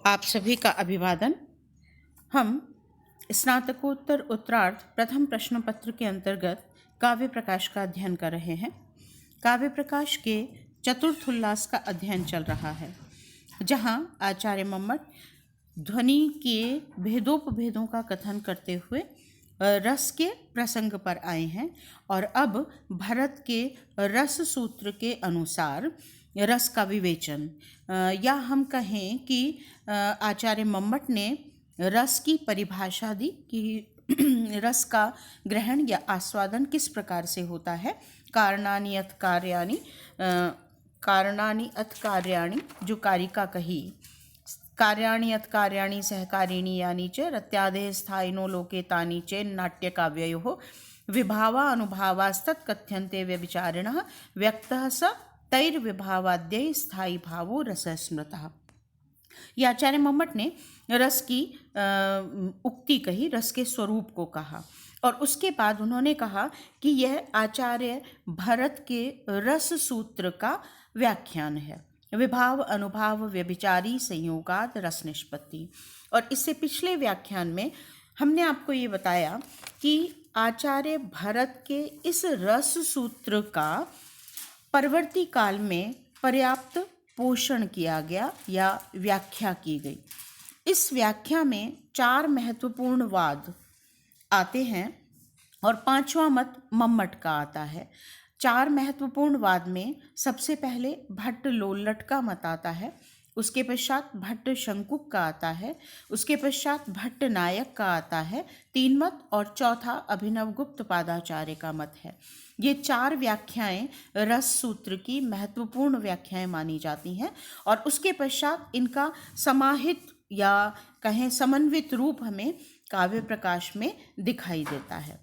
आप सभी का अभिवादन। हम स्नातकोत्तर उत्तरार्ध प्रथम प्रश्न पत्र के अंतर्गत काव्य प्रकाश का अध्ययन कर रहे हैं। काव्य प्रकाश के चतुर्थ उल्लास का अध्ययन चल रहा है, जहां आचार्य मम्मट ध्वनि के भेदोपभेदों का कथन करते हुए रस के प्रसंग पर आए हैं और अब भरत के रस सूत्र के अनुसार रस का विवेचन, या हम कहें कि आचार्य मम्मट ने रस की परिभाषा दी कि रस का ग्रहण या आस्वादन किस प्रकार से होता है। कारणानि अथ कार्याणि जो कारिका कही, कार्याणि अथ कार्याणि सहकारिणी यानी च रत्यादेः स्थायिनो लोके तानि च नाट्यकाव्ययोः विभावा अनुभावास्तत् कथ्यन्ते व्यभिचारिणः व्यक्तः स तैर्विभावाद्यै स्थायी भावो रसः स्मृतः। ये आचार्य मम्मट ने रस की उक्ति कही, रस के स्वरूप को कहा और उसके बाद उन्होंने कहा कि यह आचार्य भरत के रस सूत्र का व्याख्यान है। विभाव अनुभाव व्यभिचारी संयोगाद रस निष्पत्ति। और इससे पिछले व्याख्यान में हमने आपको ये बताया कि आचार्य भरत के इस रस सूत्र का परवर्ती काल में पर्याप्त पोषण किया गया या व्याख्या की गई। इस व्याख्या में 4 महत्वपूर्ण वाद आते हैं और 5वां मत मम्मट का आता है। 4 महत्वपूर्ण वाद में सबसे पहले भट्ट लोल्लट का मत आता है, उसके पश्चात भट्ट शंकुक का आता है, उसके पश्चात भट्ट नायक का आता है 3 मत, और चौथा अभिनव गुप्त पादाचार्य का मत है। ये 4 व्याख्याएं रस सूत्र की महत्वपूर्ण व्याख्याएं मानी जाती हैं और उसके पश्चात इनका समाहित या कहें समन्वित रूप हमें काव्य प्रकाश में दिखाई देता है।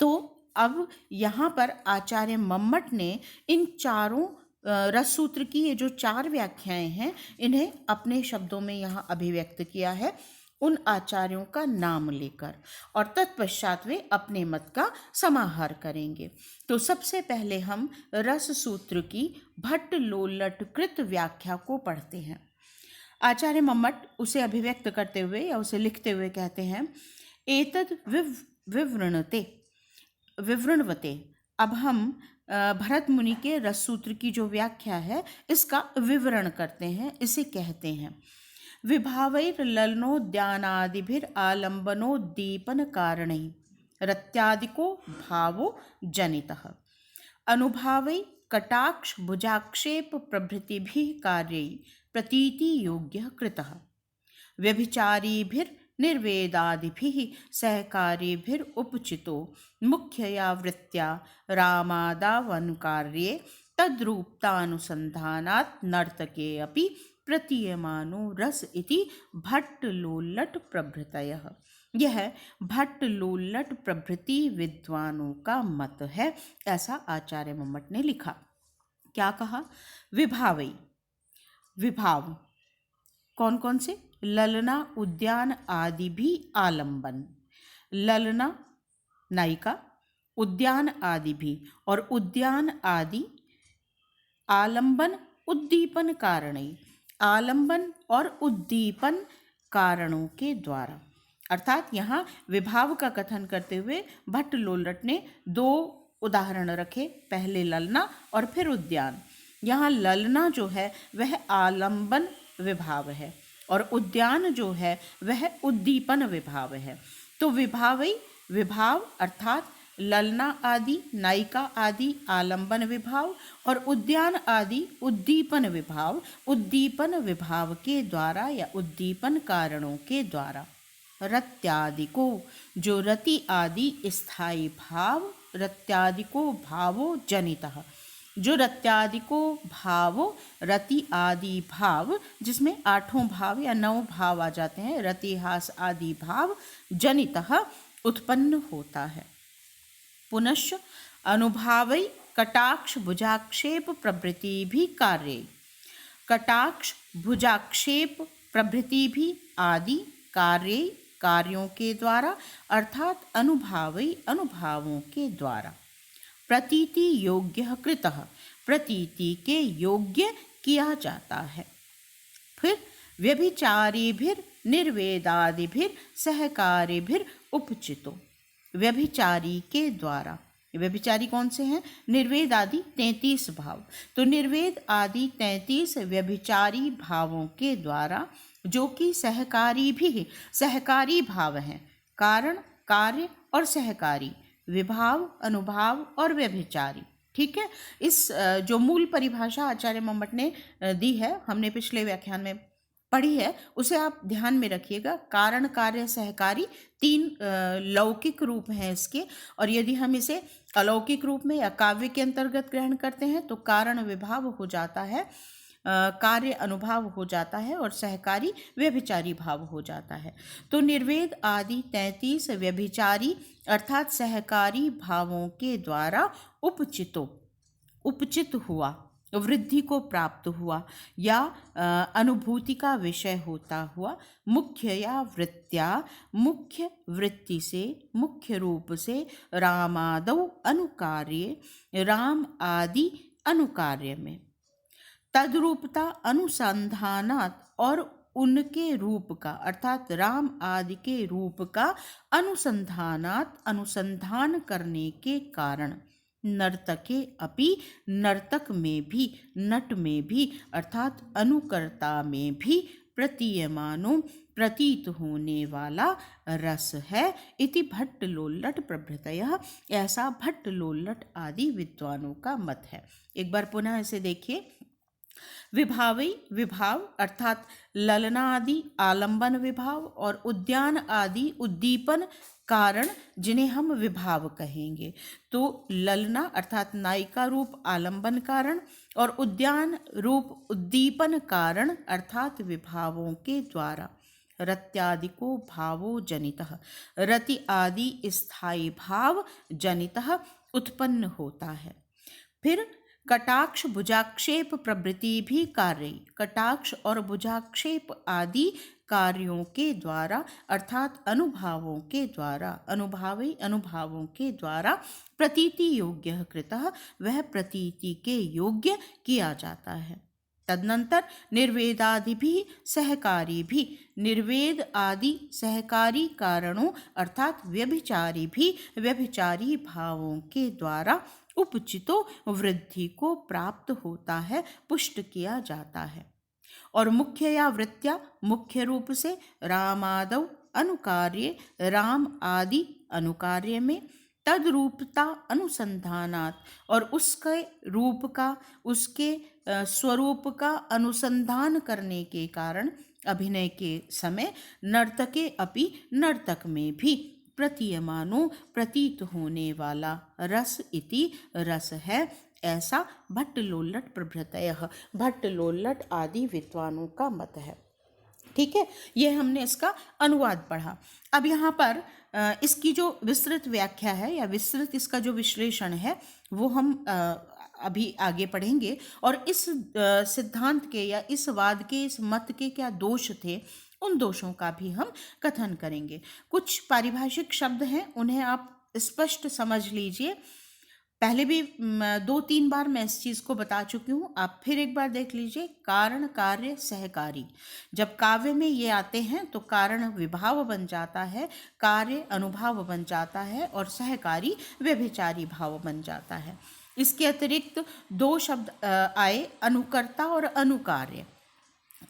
तो अब यहाँ पर आचार्य मम्मट ने इन चारों रस सूत्र की ये जो 4 व्याख्याएं हैं, इन्हें अपने शब्दों में यहाँ अभिव्यक्त किया है उन आचार्यों का नाम लेकर, और तत्पश्चात वे अपने मत का समाहार करेंगे। तो सबसे पहले हम रस सूत्र की भट्ट लोल्लट कृत व्याख्या को पढ़ते हैं। आचार्य मम्मट उसे अभिव्यक्त करते हुए या उसे लिखते हुए कहते हैं, एतद विवृणवते। अब हम भरत मुनि के रस सूत्र की जो व्याख्या है इसका विवरण करते हैं। इसे कहते हैं, विभावैर्ललनोद्यानादिभिर आलम्बनोद्दीपन कारणैः रत्यादिको भावो जनितः अनुभावै कटाक्ष भुजाक्षेप प्रभृतिभिः कार्यैः प्रतीति योग्यः कृतः व्यभिचारीभिर निर्वेदादिभिः सहकारिभिर उपचितो मुख्यया वृत्त्या रामादावनुकार्ये तद्रूपतानुसंधानात् नर्तके अपि प्रतीयमानो रस इति भट्ट लोल्लट प्रभृतयः। यह भट्ट लोल्लट प्रभृति विद्वानों का मत है, ऐसा आचार्य मम्मट ने लिखा। क्या कहा? विभावई, विभाव कौन कौन से? ललना, उद्यान आदि भी आलंबन। ललना नायिका, उद्यान आदि भी, और उद्यान आदि आलंबन उद्दीपन कारणै, आलंबन और उद्दीपन कारणों के द्वारा। अर्थात यहाँ विभाव का कथन करते हुए भट्ट लोल्लट ने 2 उदाहरण रखे, पहले ललना और फिर उद्यान। यहाँ ललना जो है वह आलंबन विभाव है और उद्यान जो है वह उद्दीपन विभाव है। तो विभाव अर्थात ललना आदि, नायिका आदि आलंबन विभाव और उद्यान आदि उद्दीपन विभाव, उद्दीपन विभाव के द्वारा या उद्दीपन कारणों के द्वारा। रत्यादि को, जो रति आदि स्थायी भाव, रत्यादि को भावो जनितः, जो रत्यादि को भाव, रति आदि भाव जिसमें 8 भाव या 9 भाव आ जाते हैं, रतिहास आदि भाव जनितः उत्पन्न होता है। पुनश्च अनुभावै कटाक्ष भुजाक्षेप प्रभृति भी कार्य, कटाक्ष भुजाक्षेप प्रभृति भी आदि कार्य, कार्यों के द्वारा अर्थात अनुभावै, अनुभावों के द्वारा। प्रतीति योग्य कृतः, प्रतीति के योग्य किया जाता है। फिर व्यभिचारिभिर निर्वेदादिभिर सहकारिभिर उपचितो। व्यभिचारी के द्वारा, व्यभिचारी कौन से हैं? निर्वेद आदि 33 भाव। तो निर्वेद आदि 33 व्यभिचारी भावों के द्वारा, जो कि सहकारी भी है, सहकारी भाव हैं, कारण, कार्य और सहकारी, विभाव, अनुभाव और व्यभिचारी। ठीक है, इस जो मूल परिभाषा आचार्य मम्मट ने दी है, हमने पिछले व्याख्यान में पढ़ी है, उसे आप ध्यान में रखिएगा। कारण, कार्य, सहकारी 3 लौकिक रूप हैं इसके, और यदि हम इसे अलौकिक रूप में या काव्य के अंतर्गत ग्रहण करते हैं तो कारण विभाव हो जाता है, कार्य अनुभाव हो जाता है और सहकारी व्यभिचारी भाव हो जाता है। तो निर्वेद आदि 33 व्यभिचारी अर्थात सहकारी भावों के द्वारा उपचित हुआ, वृद्धि को प्राप्त हुआ या अनुभूति का विषय होता हुआ, मुख्य या वृत्त्या, मुख्य वृत्ति से, मुख्य रूप से, रामादौ अनुकार्ये, राम आदि अनुकार्य में, तद्रूपता अनुसंधानात् और उनके रूप का अर्थात राम आदि के रूप का अनुसंधानात् अनुसंधान करने के कारण, नर्तके अपि नर्तक में भी, नट में भी अर्थात अनुकर्ता में भी, प्रतीयमानो प्रतीत होने वाला रस है। इति भट्ट लोल्लट प्रभृतयः, ऐसा भट्ट लोल्लट आदि विद्वानों का मत है। एक बार पुनः इसे देखिए। विभावी विभाव अर्थात ललना आदि आलंबन विभाव और उद्यान आदि उद्दीपन कारण, जिन्हें हम विभाव कहेंगे। तो ललना अर्थात नायिका रूप आलंबन कारण और उद्यान रूप उद्दीपन कारण अर्थात विभावों के द्वारा रत्यादिको भावो जनितः, रति आदि स्थायी भाव जनितः उत्पन्न होता है। फिर कटाक्ष भुजाक्षेप प्रभृति भी कार्य, कटाक्ष और भुजाक्षेप आदि कार्यों के द्वारा अर्थात अनुभावों के द्वारा, अनुभावों के द्वारा प्रतीति योग्य कृतः, वह प्रतीति के योग्य किया जाता है। तदनंतर निर्वेदादि भी सहकारी भी, निर्वेद आदि सहकारी कारणों अर्थात व्यभिचारी भी व्यभिचारी भावों के द्वारा उपचितो वृद्धि को प्राप्त होता है, पुष्ट किया जाता है। और मुख्य या वृत्त्या मुख्य रूप से, रामादौ अनुकार्ये, राम आदि अनुकार्य में, तद्रूपता अनुसंधानात् और उसके रूप का, उसके स्वरूप का अनुसंधान करने के कारण, अभिनय के समय, नर्तके अपि नर्तक में भी, प्रतीयमानो प्रतीत होने वाला रस इति रस है, ऐसा भट्ट लोल्लट प्रभृतयः, भट्ट लोल्लट आदि विद्वानों का मत है। ठीक है, ये हमने इसका अनुवाद पढ़ा। अब यहाँ पर इसकी जो विस्तृत व्याख्या है या विस्तृत इसका जो विश्लेषण है वो हम अभी आगे पढ़ेंगे, और इस सिद्धांत के या इस वाद के, इस मत के क्या दोष थे, उन दोषों का भी हम कथन करेंगे। कुछ पारिभाषिक शब्द हैं, उन्हें आप स्पष्ट समझ लीजिए। पहले भी 2-3 बार मैं इस चीज़ को बता चुकी हूँ, आप फिर एक बार देख लीजिए। कारण, कार्य, सहकारी, जब काव्य में ये आते हैं तो कारण विभाव बन जाता है, कार्य अनुभाव बन जाता है और सहकारी व्यभिचारी भाव बन जाता है। इसके अतिरिक्त 2 शब्द आए, अनुकर्ता और अनुकार्य।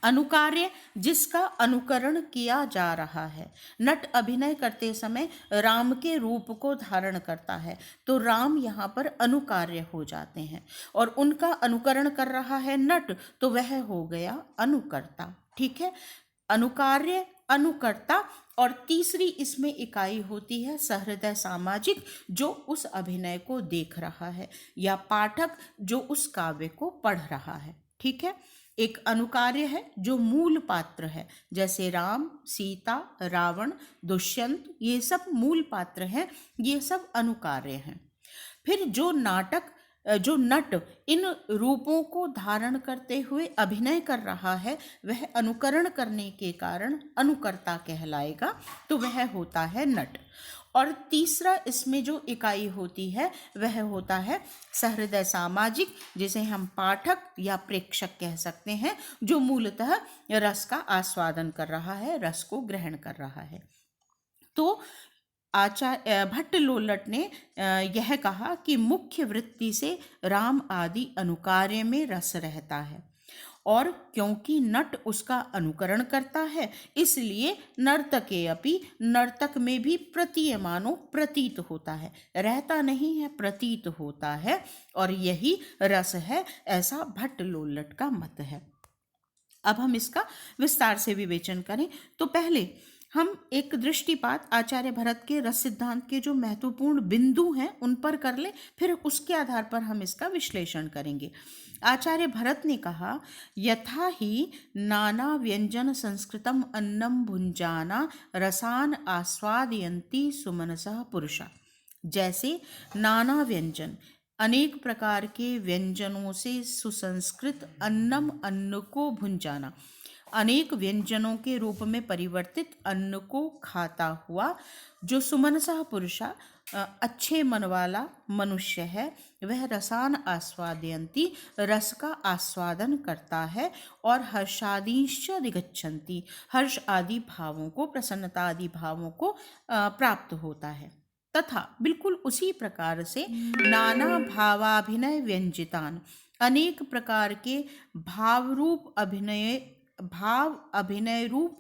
अनुकार्य जिसका अनुकरण किया जा रहा है, नट अभिनय करते समय राम के रूप को धारण करता है तो राम यहाँ पर अनुकार्य हो जाते हैं, और उनका अनुकरण कर रहा है नट, तो वह हो गया अनुकर्ता। ठीक है, अनुकार्य, अनुकर्ता, और तीसरी इसमें इकाई होती है सहृदय सामाजिक, जो उस अभिनय को देख रहा है, या पाठक जो उस काव्य को पढ़ रहा है। ठीक है, एक अनुकार्य है जो मूल पात्र है, जैसे राम, सीता, रावण, दुष्यंत, ये सब मूल पात्र हैं, ये सब अनुकार्य हैं। फिर जो नाटक जो नट इन रूपों को धारण करते हुए अभिनय कर रहा है वह अनुकरण करने के कारण अनुकर्ता कहलाएगा, तो वह होता है नट। और तीसरा इसमें जो इकाई होती है वह होता है सहृदय सामाजिक, जिसे हम पाठक या प्रेक्षक कह सकते हैं, जो मूलतः रस का आस्वादन कर रहा है, रस को ग्रहण कर रहा है। तो आचार्य भट्ट लोल्लट ने यह कहा कि मुख्य वृत्ति से राम आदि अनुकार्य में रस रहता है, और क्योंकि नट उसका अनुकरण करता है इसलिए नर्तके अपि, नर्तक में भी प्रतीयमानो प्रतीत होता है, रहता नहीं है, प्रतीत होता है, और यही रस है, ऐसा भट्ट लोल्लट का मत है। अब हम इसका विस्तार से विवेचन करें तो पहले हम एक दृष्टिपात आचार्य भरत के रस सिद्धांत के जो महत्वपूर्ण बिंदु हैं उन पर कर ले, फिर उसके आधार पर हम इसका विश्लेषण करेंगे। आचार्य भरत ने कहा, यथा ही नाना व्यंजन संस्कृतम अन्नम भुंजाना रसान आस्वादयन्ति सुमनसः पुरुषा। जैसे नाना व्यंजन, अनेक प्रकार के व्यंजनों से सुसंस्कृत अन्नम, अन्न को भुंजाना, अनेक व्यंजनों के रूप में परिवर्तित अन्न को खाता हुआ जो सुमनसः पुरुषा अच्छे मन वाला मनुष्य है, वह रसान आस्वादयन्ति, रस का आस्वादन करता है, और हर्षादीश्च अधिगच्छन्ति, हर्ष आदि भावों को, प्रसन्नता आदि भावों को प्राप्त होता है। तथा बिल्कुल उसी प्रकार से नाना भावाभिनय व्यंजितान, अनेक प्रकार के भाव अभिनय रूप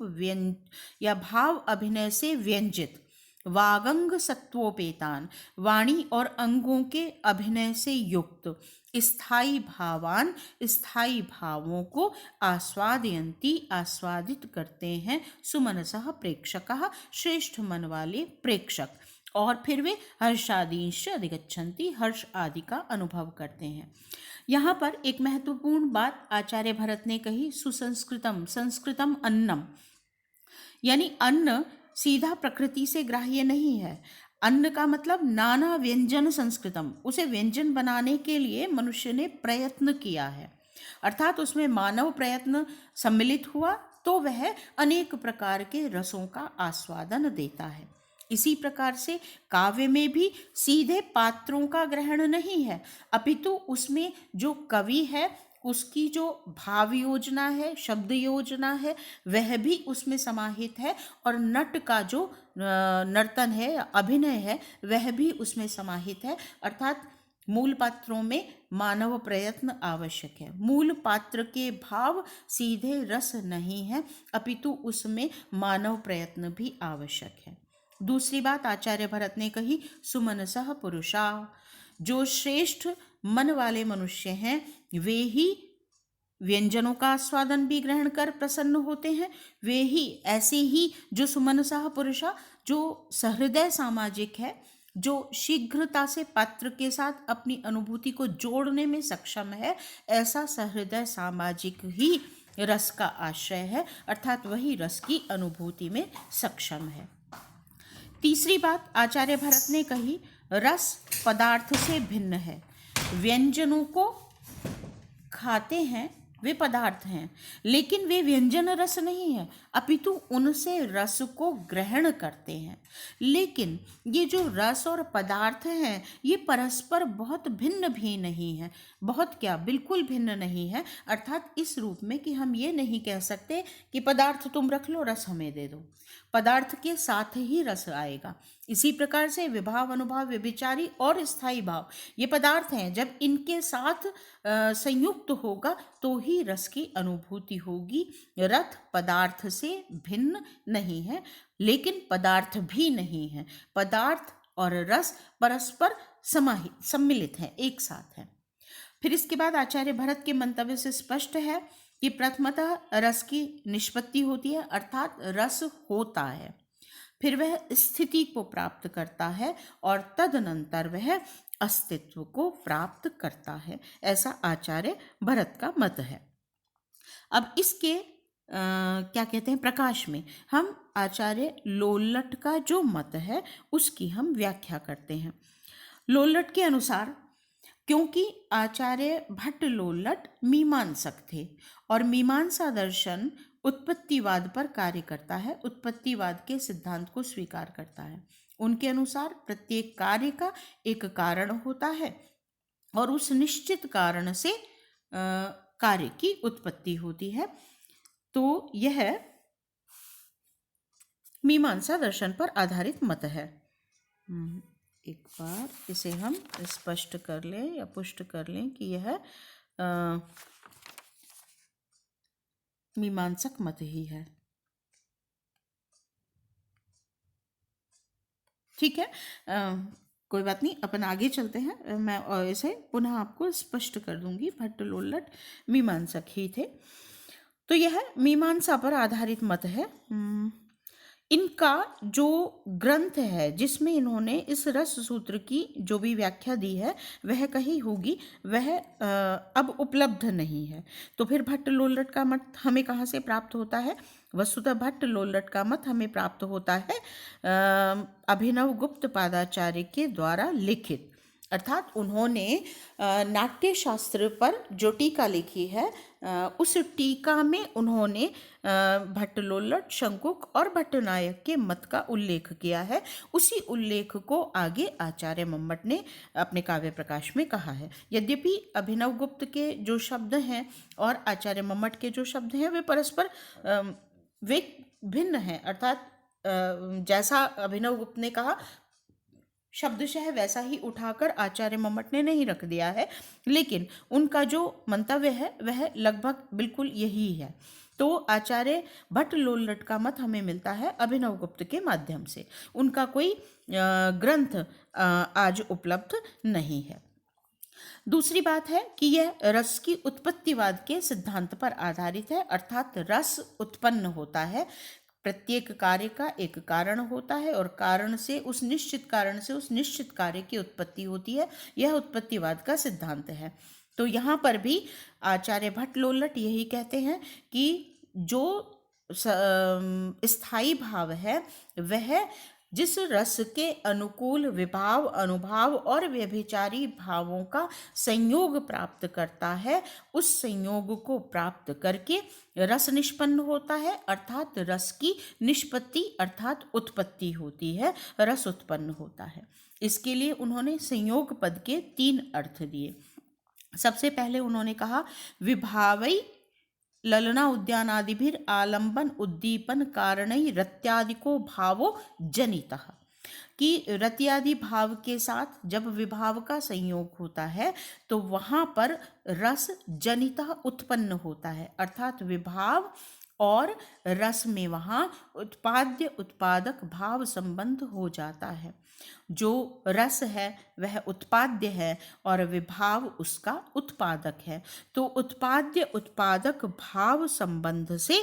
या भाव अभिनय से व्यंजित वागंग सत्वोपेतान, वाणी और अंगों के अभिनय से युक्त स्थायी भावान, स्थायी भावों को आस्वादयन्ति, आस्वादित करते हैं, सुमनसः प्रेक्षकः, श्रेष्ठ मन वाले प्रेक्षक, और फिर वे हर्षादींश्च अधिगच्छन्ति, हर्ष आदि का अनुभव करते हैं। यहाँ पर एक महत्वपूर्ण बात आचार्य भरत ने कही, सुसंस्कृतम, संस्कृतम अन्नम, यानी अन्न सीधा प्रकृति से ग्राह्य नहीं है। अन्न का मतलब नाना व्यंजन संस्कृतम, उसे व्यंजन बनाने के लिए मनुष्य ने प्रयत्न किया है, अर्थात उसमें मानव प्रयत्न सम्मिलित हुआ तो वह अनेक प्रकार के रसों का आस्वादन देता है। इसी प्रकार से काव्य में भी सीधे पात्रों का ग्रहण नहीं है, अपितु उसमें जो कवि है उसकी जो भाव योजना है, शब्द योजना है, वह भी उसमें समाहित है, और नट का जो नर्तन है, अभिनय है, वह भी उसमें समाहित है। अर्थात मूल पात्रों में मानव प्रयत्न आवश्यक है। मूल पात्र के भाव सीधे रस नहीं है, अपितु उसमें मानव प्रयत्न भी आवश्यक है। दूसरी बात आचार्य भरत ने कही, सुमनसः पुरुषा, जो श्रेष्ठ मन वाले मनुष्य हैं वे ही व्यंजनों का आस्वादन भी ग्रहण कर प्रसन्न होते हैं, वे ही ऐसे ही जो सुमनसः पुरुषा, जो सहृदय सामाजिक है, जो शीघ्रता से पात्र के साथ अपनी अनुभूति को जोड़ने में सक्षम है, ऐसा सहृदय सामाजिक ही रस का आश्रय है, अर्थात वही रस की अनुभूति में सक्षम है। तीसरी बात आचार्य भरत ने कही, रस पदार्थ से भिन्न है। व्यंजनों को खाते हैं, वे पदार्थ हैं, लेकिन वे व्यंजन रस नहीं है, अपितु उनसे रस को ग्रहण करते हैं। लेकिन ये जो रस और पदार्थ हैं ये परस्पर बहुत भिन्न भी नहीं है, बहुत क्या, बिल्कुल भिन्न नहीं है। अर्थात इस रूप में कि हम ये नहीं कह सकते कि पदार्थ तुम रख लो, रस हमें दे दो, पदार्थ के साथ ही रस आएगा। इसी प्रकार से विभाव, अनुभाव, व्यभिचारी और स्थायी भाव ये पदार्थ हैं, जब इनके साथ संयुक्त होगा तो ही रस की अनुभूति होगी। रथ पदार्थ से भिन्न नहीं है, लेकिन पदार्थ भी नहीं है। पदार्थ और रस परस्पर सम्मिलित हैं, एक साथ हैं। फिर इसके बाद आचार्य भरत के मंतव्य से स्पष्ट है कि प्रथमतः रस की निष्पत्ति होती है, अर्थात रस होता है, फिर वह स्थिति को प्राप्त करता है और तदनंतर वह अस्तित्व को प्राप्त करता है, ऐसा आचार्य भरत का मत है। अब इसके क्या कहते हैं, प्रकाश में हम आचार्य लोल्लट का जो मत है उसकी हम व्याख्या करते हैं। लोल्लट के अनुसार क्योंकि आचार्य भट्ट लोल्लट मीमांसक थे और मीमांसा दर्शन उत्पत्तिवाद पर कार्य करता है, उत्पत्तिवाद के सिद्धांत को स्वीकार करता है। उनके अनुसार प्रत्येक कार्य का एक कारण होता है और उस निश्चित कारण से कार्य की उत्पत्ति होती है। तो यह मीमांसा दर्शन पर आधारित मत है। एक बार इसे हम स्पष्ट कर लें या पुष्ट कर लें कि यह मीमांसक मत ही है। ठीक है, कोई बात नहीं, अपन आगे चलते हैं। मैं इसे पुनः आपको स्पष्ट कर दूंगी। भट्ट लोल्लट मीमांसक ही थे। तो यह मीमांसा पर आधारित मत है। इनका जो ग्रंथ है जिसमें इन्होंने इस रस सूत्र की जो भी व्याख्या दी है वह कही होगी, वह अब उपलब्ध नहीं है। तो फिर भट्ट लोल्लट का मत हमें कहाँ से प्राप्त होता है? वस्तुतः भट्ट लोल्लट का मत हमें प्राप्त होता है अभिनव गुप्त पादाचार्य के द्वारा लिखित, अर्थात उन्होंने नाट्य शास्त्र पर जो टीका लिखी है उस टीका में उन्होंने भट्ट लोल्लट, शंकुक और भट्टनायक के मत का उल्लेख किया है। उसी उल्लेख को आगे आचार्य मम्मट ने अपने काव्य प्रकाश में कहा है। यद्यपि अभिनव गुप्त के जो शब्द हैं और आचार्य मम्मट के जो शब्द हैं वे परस्पर वे भिन्न हैं, अर्थात जैसा अभिनव गुप्त ने कहा शब्दशः वैसा ही उठाकर आचार्य मम्मट ने नहीं रख दिया है, लेकिन उनका जो मंतव्य है वह लगभग बिल्कुल यही है। तो आचार्य भट्ट लोल्लट का मत हमें मिलता है अभिनव गुप्त के माध्यम से। उनका कोई ग्रंथ आज उपलब्ध नहीं है। दूसरी बात है कि यह रस की उत्पत्तिवाद के सिद्धांत पर आधारित है, अर्थात रस उत्पन्न होता है, प्रत्येक कार्य का एक कारण होता है और कारण से उस निश्चित कारण से उस निश्चित कार्य की उत्पत्ति होती है। यह उत्पत्तिवाद का सिद्धांत है। तो यहाँ पर भी आचार्य भट्ट लोल्लट यही कहते हैं कि जो स्थायी भाव है वह जिस रस के अनुकूल विभाव, अनुभाव और व्यभिचारी भावों का संयोग प्राप्त करता है, उस संयोग को प्राप्त करके रस निष्पन्न होता है, अर्थात रस की निष्पत्ति अर्थात उत्पत्ति होती है, रस उत्पन्न होता है। इसके लिए उन्होंने संयोग पद के 3 अर्थ दिए। सबसे पहले उन्होंने कहा विभावई ललना उद्यानादिभिर आलंबन उद्दीपन कारणई रत्यादिको भावो जनितः, कि रत्यादि भाव के साथ जब विभाव का संयोग होता है तो वहाँ पर रस जनितः उत्पन्न होता है, अर्थात विभाव और रस में वहाँ उत्पाद्य उत्पादक भाव संबंध हो जाता है। जो रस है वह उत्पाद्य है और विभाव उसका उत्पादक है। तो उत्पाद्य उत्पादक भाव संबंध से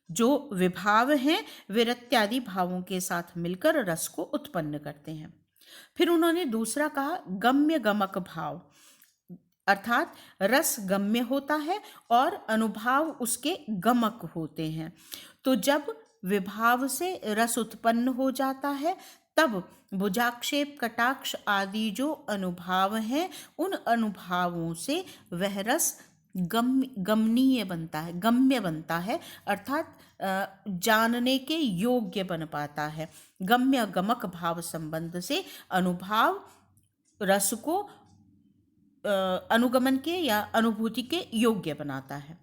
जो विभाव हैं वे रत्यादि भावों के साथ मिलकर रस को उत्पन्न करते हैं। फिर उन्होंने दूसरा कहा गम्य गमक भाव, अर्थात रस गम्य होता है और अनुभाव उसके गमक होते हैं। तो जब विभाव से रस उत्पन्न हो जाता है तब भुजाक्षेप कटाक्ष आदि जो अनुभाव हैं उन अनुभावों से वह रस गमनीय बनता है, गम्य बनता है, अर्थात जानने के योग्य बन पाता है। गम्य गमक भाव संबंध से अनुभाव रस को अनुगमन के या अनुभूति के योग्य बनाता है।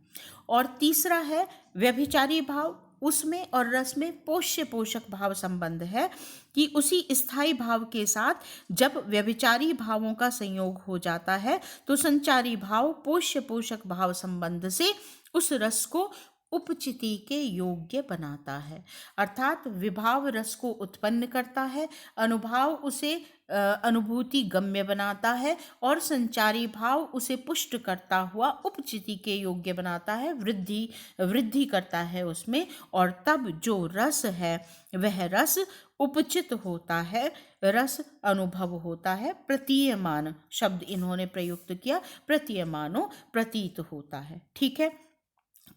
और तीसरा है व्यभिचारी भाव, उसमें और रस में पोष्य पोषक भाव संबंध है कि उसी स्थायी भाव के साथ जब व्यभिचारी भावों का संयोग हो जाता है तो संचारी भाव पोष्य पोषक भाव संबंध से उस रस को उपचिति के योग्य बनाता है, अर्थात विभाव रस को उत्पन्न करता है, अनुभाव उसे अनुभूति गम्य बनाता है और संचारी भाव उसे पुष्ट करता हुआ उपचिति के योग्य बनाता है, वृद्धि करता है उसमें, और तब जो रस है वह रस उपचित होता है, रस अनुभव होता है। प्रतीयमान शब्द इन्होंने प्रयुक्त किया, प्रतीयमानो प्रतीत होता है। ठीक है,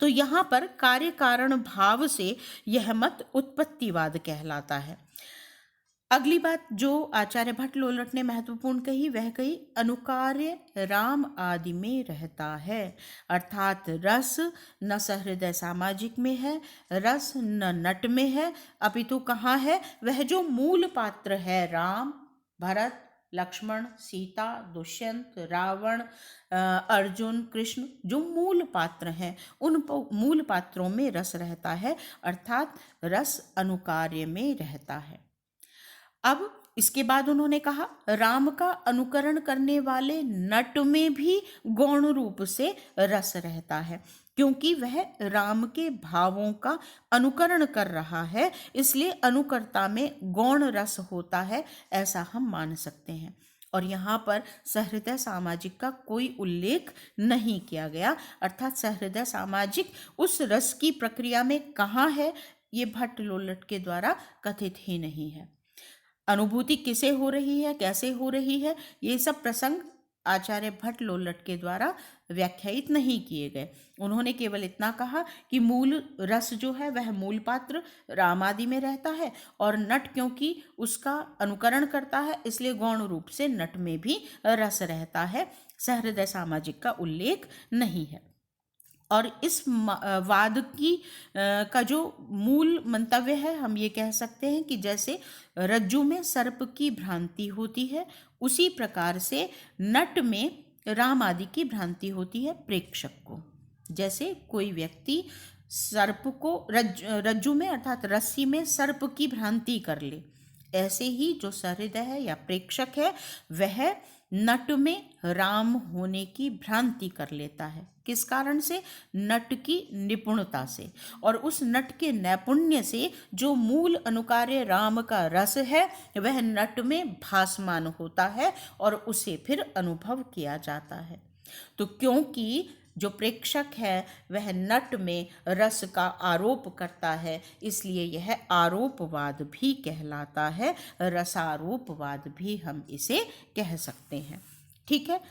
तो यहाँ पर कार्य कारण भाव से यह मत उत्पत्तिवाद कहलाता है। अगली बात जो आचार्य भट्ट लोलट ने महत्वपूर्ण कही वह कही अनुकार्य राम आदि में रहता है, अर्थात रस न सहृदय सामाजिक में है, रस न नट में है, अपितु कहाँ है? वह जो मूल पात्र है राम, भरत, लक्ष्मण, सीता, दुष्यंत, रावण, अर्जुन, कृष्ण, जो मूल पात्र हैं उन मूल पात्रों में रस रहता है, अर्थात रस अनुकार्य में रहता है। अब इसके बाद उन्होंने कहा राम का अनुकरण करने वाले नट में भी गौण रूप से रस रहता है, क्योंकि वह राम के भावों का अनुकरण कर रहा है, इसलिए अनुकर्ता में गौण रस होता है, ऐसा हम मान सकते हैं। और यहाँ पर सहृदय सामाजिक का कोई उल्लेख नहीं किया गया, अर्थात सहृदय सामाजिक उस रस की प्रक्रिया में कहाँ है ये भट्ट लोलट के द्वारा कथित ही नहीं है। अनुभूति किसे हो रही है, कैसे हो रही है, ये सब प्रसंग आचार्य भट्ट लोलट के द्वारा व्याख्यायित नहीं किए गए। उन्होंने केवल इतना कहा कि मूल रस जो है वह मूल पात्र राम आदि में रहता है, और नट क्योंकि उसका अनुकरण करता है इसलिए गौण रूप से नट में भी रस रहता है, सहृदय सामाजिक का उल्लेख नहीं है। और इस वाद की का जो मूल मंतव्य है हम ये कह सकते हैं कि जैसे रज्जु में सर्प की भ्रांति होती है, उसी प्रकार से नट में राम आदि की भ्रांति होती है प्रेक्षक को। जैसे कोई व्यक्ति सर्प को रज्जु में अर्थात रस्सी में सर्प की भ्रांति कर ले, ऐसे ही जो सहृदय है या प्रेक्षक है वह नट में राम होने की भ्रांति कर लेता है। किस कारण से? नट की निपुणता से, और उस नट के नैपुण्य से जो मूल अनुकार्य राम का रस है वह नट में भासमान होता है और उसे फिर अनुभव किया जाता है। तो क्योंकि जो प्रेक्षक है वह नट में रस का आरोप करता है, इसलिए यह आरोपवाद भी कहलाता है, रसारोपवाद भी हम इसे कह सकते हैं। ठीक है,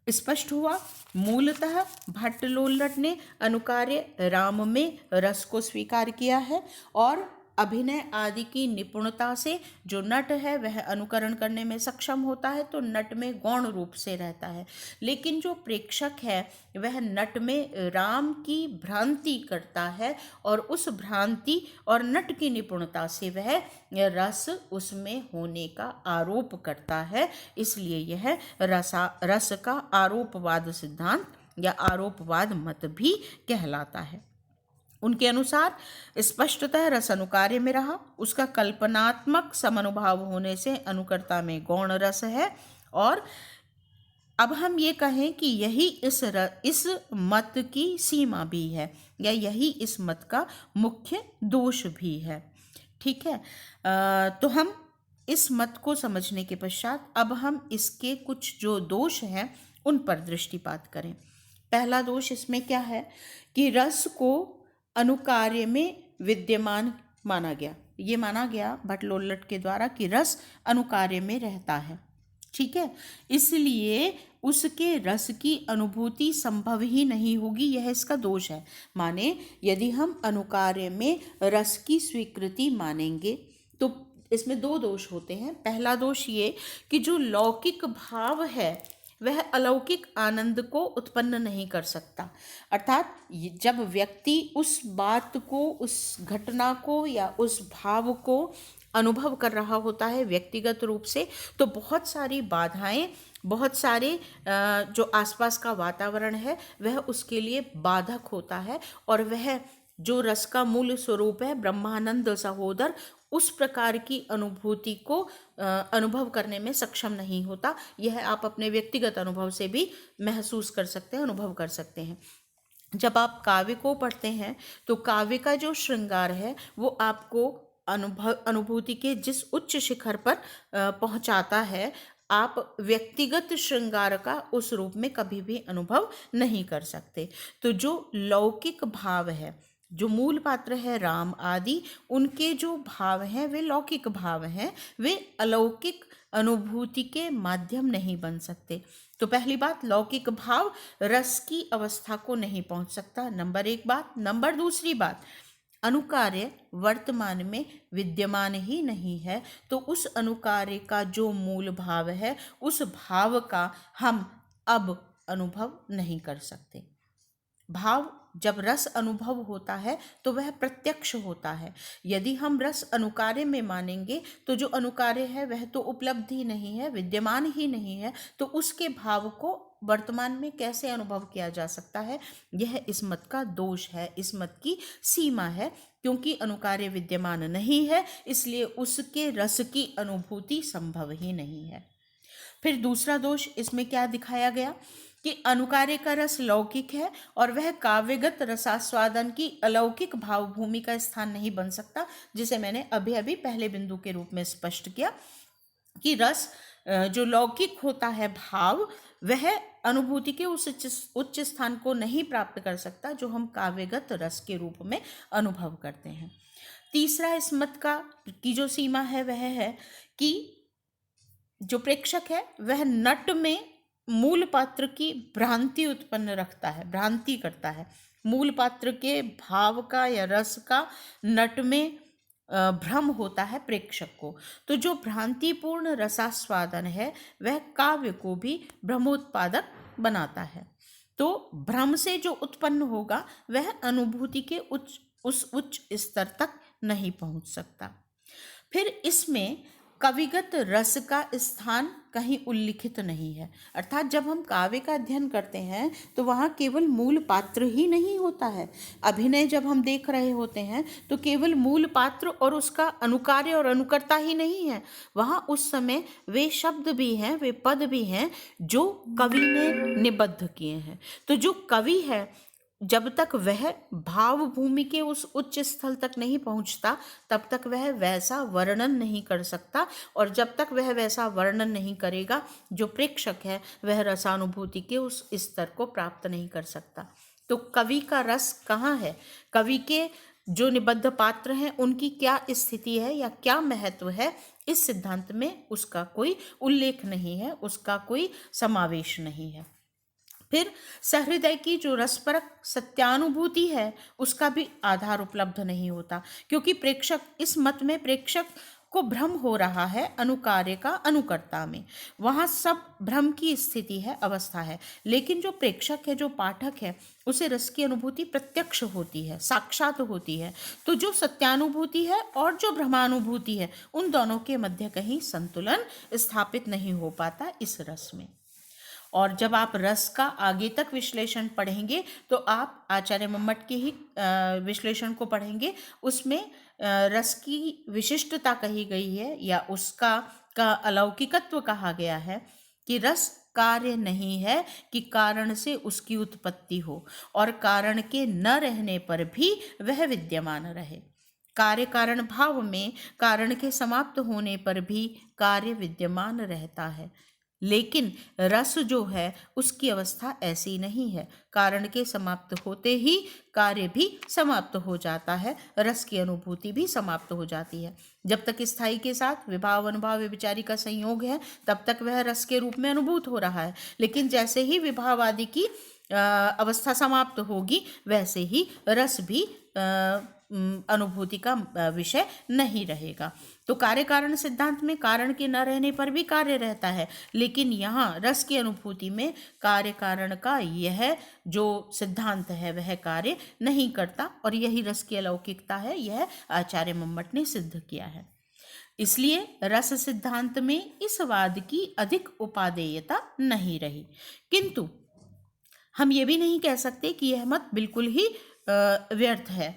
स्पष्ट हुआ। मूलतः भट्ट लोलट ने अनुकार्य राम में रस को स्वीकार किया है, और अभिनय आदि की निपुणता से जो नट है वह अनुकरण करने में सक्षम होता है, तो नट में गौण रूप से रहता है। लेकिन जो प्रेक्षक है वह नट में राम की भ्रांति करता है, और उस भ्रांति और नट की निपुणता से वह रस उसमें होने का आरोप करता है, इसलिए यह रस का आरोपवाद सिद्धांत या आरोपवाद मत भी कहलाता है। उनके अनुसार स्पष्टतः रस अनुकार्य में रहा, उसका कल्पनात्मक समनुभाव होने से अनुकर्ता में गौण रस है। और अब हम ये कहें कि यही इस मत की सीमा भी है, या यही इस मत का मुख्य दोष भी है। ठीक है, तो हम इस मत को समझने के पश्चात अब हम इसके कुछ जो दोष हैं उन पर दृष्टिपात करें। पहला दोष इसमें क्या है कि रस को अनुकार्य में विद्यमान माना गया। ये माना गया भट्ट लोलट के द्वारा कि रस अनुकार्य में रहता है। ठीक है, इसलिए उसके रस की अनुभूति संभव ही नहीं होगी, यह इसका दोष है। माने यदि हम अनुकार्य में रस की स्वीकृति मानेंगे तो इसमें दो दोष होते हैं। पहला दोष ये कि जो लौकिक भाव है वह अलौकिक आनंद को उत्पन्न नहीं कर सकता, अर्थात जब व्यक्ति उस बात को, उस घटना को या उस भाव को अनुभव कर रहा होता है व्यक्तिगत रूप से, तो बहुत सारी बाधाएं, बहुत सारे जो आसपास का वातावरण है वह उसके लिए बाधक होता है, और वह जो रस का मूल स्वरूप है ब्रह्मानंद सहोदर, उस प्रकार की अनुभूति को अनुभव करने में सक्षम नहीं होता। यह आप अपने व्यक्तिगत अनुभव से भी महसूस कर सकते हैं, अनुभव कर सकते हैं। जब आप काव्य को पढ़ते हैं तो काव्य का जो श्रृंगार है वो आपको अनुभूति के जिस उच्च शिखर पर पहुंचाता है, आप व्यक्तिगत श्रृंगार का उस रूप में कभी भी अनुभव नहीं कर सकते। तो जो लौकिक भाव है, जो मूल पात्र है राम आदि, उनके जो भाव हैं वे लौकिक भाव हैं, वे अलौकिक अनुभूति के माध्यम नहीं बन सकते। तो पहली बात, लौकिक भाव रस की अवस्था को नहीं पहुंच सकता, नंबर एक बात। नंबर दूसरी बात, अनुकार्य वर्तमान में विद्यमान ही नहीं है, तो उस अनुकार्य का जो मूल भाव है उस भाव का हम अब अनुभव नहीं कर सकते। भाव जब रस अनुभव होता है तो वह प्रत्यक्ष होता है। यदि हम रस अनुकार्य में मानेंगे तो जो अनुकार्य है वह तो उपलब्धि नहीं है, विद्यमान ही नहीं है, तो उसके भाव को वर्तमान में कैसे अनुभव किया जा सकता है? यह इस मत का दोष है, इस मत की सीमा है। क्योंकि अनुकार्य विद्यमान नहीं है, इसलिए उसके रस की अनुभूति संभव ही नहीं है। फिर दूसरा दोष इसमें क्या दिखाया गया कि अनुकार्य का रस लौकिक है और वह काव्यगत रसास्वादन की अलौकिक भावभूमि का स्थान नहीं बन सकता, जिसे मैंने अभी अभी पहले बिंदु के रूप में स्पष्ट किया कि रस जो लौकिक होता है भाव, वह अनुभूति के उस उच्च स्थान को नहीं प्राप्त कर सकता जो हम काव्यगत रस के रूप में अनुभव करते हैं। तीसरा इस मत का की जो सीमा है वह है कि जो प्रेक्षक है वह नट में मूल पात्र की भ्रांति उत्पन्न रखता है, भ्रांति करता है। मूल पात्र के भाव का या रस का नट में भ्रम होता है प्रेक्षक को। तो जो भ्रांतिपूर्ण रसास्वादन है वह काव्य को भी भ्रमोत्पादक बनाता है। तो भ्रम से जो उत्पन्न होगा वह अनुभूति के उस उच्च स्तर तक नहीं पहुंच सकता। फिर इसमें कविगत रस का स्थान कहीं उल्लिखित नहीं है। अर्थात जब हम काव्य का अध्ययन करते हैं तो वहाँ केवल मूल पात्र ही नहीं होता है। अभिनय जब हम देख रहे होते हैं तो केवल मूल पात्र और उसका अनुकार्य और अनुकर्ता ही नहीं है, वहाँ उस समय वे शब्द भी हैं, वे पद भी हैं जो कवि ने निबद्ध किए हैं। तो जो कवि है जब तक वह भावभूमि के उस उच्च स्थल तक नहीं पहुंचता तब तक वह वैसा वर्णन नहीं कर सकता, और जब तक वह वैसा वर्णन नहीं करेगा जो प्रेक्षक है वह रसानुभूति के उस स्तर को प्राप्त नहीं कर सकता। तो कवि का रस कहाँ है? कवि के जो निबद्ध पात्र हैं उनकी क्या स्थिति है या क्या महत्व है, इस सिद्धांत में उसका कोई उल्लेख नहीं है, उसका कोई समावेश नहीं है। फिर सहृदय की जो रसपरक सत्यानुभूति है उसका भी आधार उपलब्ध नहीं होता, क्योंकि प्रेक्षक, इस मत में प्रेक्षक को भ्रम हो रहा है अनुकार्य का अनुकर्ता में। वहाँ सब भ्रम की स्थिति है, अवस्था है, लेकिन जो प्रेक्षक है, जो पाठक है, उसे रस की अनुभूति प्रत्यक्ष होती है, साक्षात होती है। तो जो सत्यानुभूति है और जो भ्रमानुभूति है उन दोनों के मध्य कहीं संतुलन स्थापित नहीं हो पाता इस रस में। और जब आप रस का आगे तक विश्लेषण पढ़ेंगे तो आप आचार्य मम्मट के ही विश्लेषण को पढ़ेंगे। उसमें रस की विशिष्टता कही गई है या उसका अलौकिकत्व कहा गया है कि रस कार्य नहीं है कि कारण से उसकी उत्पत्ति हो और कारण के न रहने पर भी वह विद्यमान रहे। कार्य कारण भाव में कारण के समाप्त होने पर भी कार्य विद्यमान रहता है, लेकिन रस जो है उसकी अवस्था ऐसी नहीं है। कारण के समाप्त होते ही कार्य भी समाप्त हो जाता है, रस की अनुभूति भी समाप्त हो जाती है। जब तक स्थायी के साथ विभाव अनुभाव व्यभिचारी का संयोग है तब तक वह रस के रूप में अनुभूत हो रहा है, लेकिन जैसे ही विभाव आदि की अवस्था समाप्त होगी वैसे ही रस भी अनुभूति का विषय नहीं रहेगा। तो कार्य कारण सिद्धांत में कारण के न रहने पर भी कार्य रहता है, लेकिन यहाँ रस की अनुभूति में कार्य कारण का यह जो सिद्धांत है वह कार्य नहीं करता, और यही रस की अलौकिकता है, यह आचार्य मम्मट ने सिद्ध किया है। इसलिए रस सिद्धांत में इस वाद की अधिक उपादेयता नहीं रही। किंतु हम ये भी नहीं कह सकते कि यह मत बिल्कुल ही व्यर्थ है,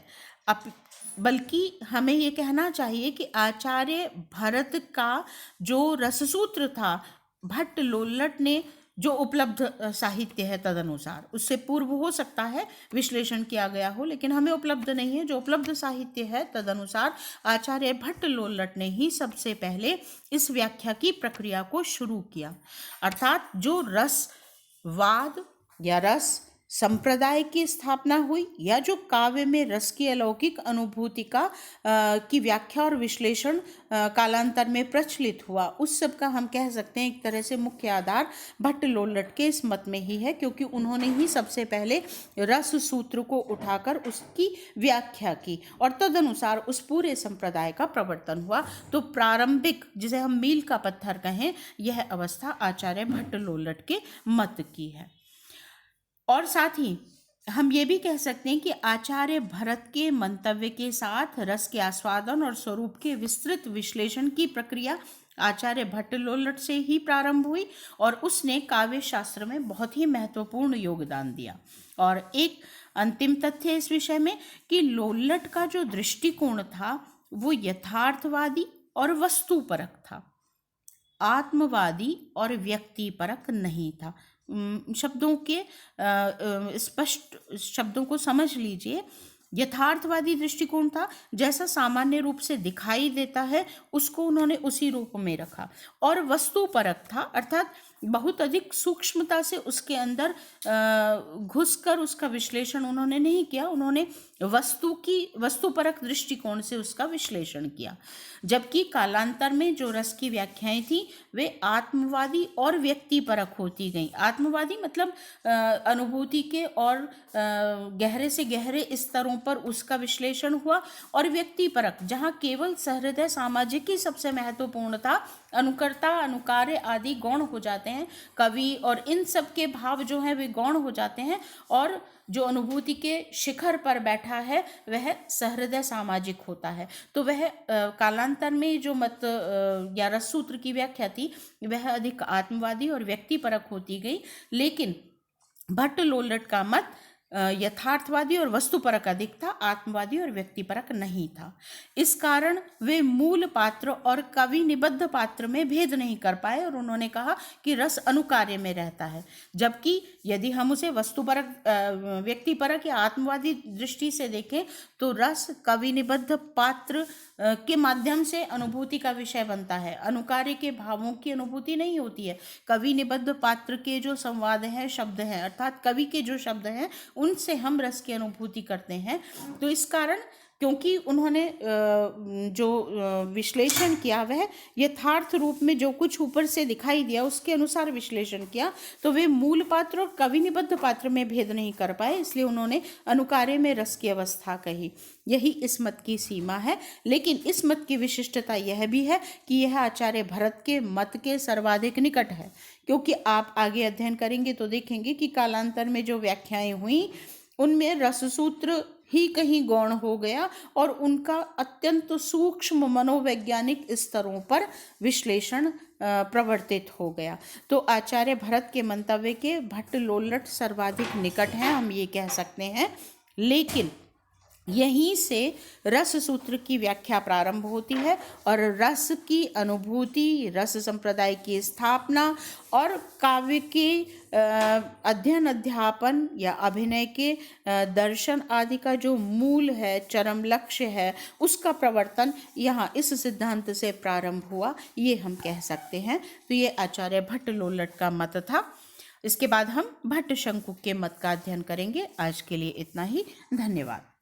बल्कि हमें ये कहना चाहिए कि आचार्य भरत का जो रससूत्र था, भट्ट लोल्लट ने जो उपलब्ध साहित्य है तदनुसार, उससे पूर्व हो सकता है विश्लेषण किया गया हो, लेकिन हमें उपलब्ध नहीं है। जो उपलब्ध साहित्य है तदनुसार आचार्य भट्ट लोल्लट ने ही सबसे पहले इस व्याख्या की प्रक्रिया को शुरू किया। अर्थात जो रसवाद या रस संप्रदाय की स्थापना हुई, या जो काव्य में रस की अलौकिक अनुभूति की व्याख्या और विश्लेषण कालांतर में प्रचलित हुआ, उस सब का हम कह सकते हैं एक तरह से मुख्य आधार भट्ट लोल्लट के इस मत में ही है, क्योंकि उन्होंने ही सबसे पहले रस सूत्र को उठाकर उसकी व्याख्या की और तदनुसार उस पूरे संप्रदाय का प्रवर्तन हुआ। तो प्रारंभिक, जिसे हम मील का पत्थर कहें, यह अवस्था आचार्य भट्ट लोल्लट के मत की है। और साथ ही हम ये भी कह सकते हैं कि आचार्य भरत के मंतव्य के साथ रस के आस्वादन और स्वरूप के विस्तृत विश्लेषण की प्रक्रिया आचार्य भट्ट लोल्लट से ही प्रारंभ हुई और उसने काव्य शास्त्र में बहुत ही महत्वपूर्ण योगदान दिया। और एक अंतिम तथ्य इस विषय में कि लोल्लट का जो दृष्टिकोण था वो यथार्थवादी और वस्तुपरक था, आत्मवादी और व्यक्तिपरक नहीं था। शब्दों के स्पष्ट शब्दों को समझ लीजिए। यथार्थवादी दृष्टिकोण था, जैसा सामान्य रूप से दिखाई देता है उसको उन्होंने उसी रूप में रखा, और वस्तुपरक था, अर्थात बहुत अधिक सूक्ष्मता से उसके अंदर घुसकर उसका विश्लेषण उन्होंने नहीं किया, उन्होंने वस्तुपरक दृष्टिकोण से उसका विश्लेषण किया। जबकि कालांतर में जो रस की व्याख्याएं थी वे आत्मवादी और व्यक्तिपरक होती गईं। आत्मवादी मतलब अनुभूति के और गहरे से गहरे स्तरों पर उसका विश्लेषण हुआ, और व्यक्तिपरक जहाँ केवल सहृदय सामाजिक ही सबसे महत्वपूर्ण था, अनुकर्ता अनुकार्य आदि गौण हो जाते हैं, कवि और इन सब के भाव जो हैं वे गौण हो जाते हैं, और जो अनुभूति के शिखर पर बैठा है वह सहृदय सामाजिक होता है। तो वह कालांतर में जो मत या रस सूत्र की व्याख्या थी वह अधिक आत्मवादी और व्यक्तिपरक होती गई, लेकिन भट्ट लोल्लट का मत यथार्थवादी और वस्तुपरक अधिक था, आत्मवादी और व्यक्तिपरक नहीं था। इस कारण वे मूल पात्र और कवि निबद्ध पात्र में भेद नहीं कर पाए, और उन्होंने कहा कि रस अनुकार्य में रहता है। जबकि यदि हम उसे वस्तुपरक व्यक्तिपरक या आत्मवादी दृष्टि से देखें तो रस कवि निबद्ध पात्र के माध्यम से अनुभूति का विषय बनता है, अनुकार्य के भावों की अनुभूति नहीं होती है। कवि निबद्ध पात्र के जो संवाद हैं, शब्द हैं, अर्थात कवि के जो शब्द हैं उनसे हम रस की अनुभूति करते हैं। तो इस कारण क्योंकि उन्होंने जो विश्लेषण किया वह यथार्थ रूप में जो कुछ ऊपर से दिखाई दिया उसके अनुसार विश्लेषण किया, तो वे मूल पात्र और कवि निबद्ध पात्र में भेद नहीं कर पाए, इसलिए उन्होंने अनुकार्य में रस की अवस्था कही। यही इस मत की सीमा है। लेकिन इस मत की विशिष्टता यह भी है कि यह आचार्य भरत के मत के सर्वाधिक निकट है, क्योंकि आप आगे अध्ययन करेंगे तो देखेंगे कि कालांतर में जो व्याख्याएं हुई उनमें रससूत्र ही कहीं गौण हो गया और उनका अत्यंत सूक्ष्म मनोवैज्ञानिक स्तरों पर विश्लेषण प्रवर्तित हो गया। तो आचार्य भरत के मंतव्य के भट्ट लोल्लट सर्वाधिक निकट हैं, हम ये कह सकते हैं। लेकिन यहीं से रस सूत्र की व्याख्या प्रारंभ होती है और रस की अनुभूति, रस संप्रदाय की स्थापना और काव्य के अध्ययन अध्यापन या अभिनय के दर्शन आदि का जो मूल है, चरम लक्ष्य है, उसका प्रवर्तन यहाँ इस सिद्धांत से प्रारंभ हुआ, ये हम कह सकते हैं। तो ये आचार्य भट्ट लोल्लट का मत था। इसके बाद हम भट्ट शंकु के मत का अध्ययन करेंगे। आज के लिए इतना ही। धन्यवाद।